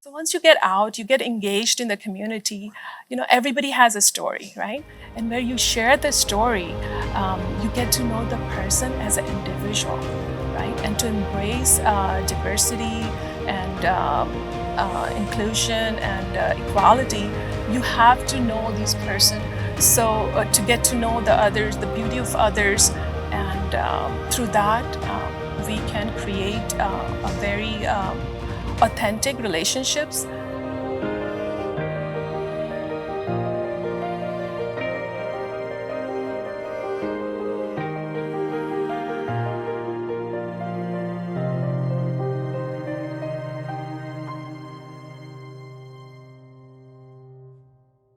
So once you get out, you get engaged in the community, everybody has a story, right? And where you share the story, you get to know the person as an individual, right? And to embrace diversity and inclusion and equality, you have to know this person. So to get to know the others, the beauty of others, and through that, we can create a very authentic relationships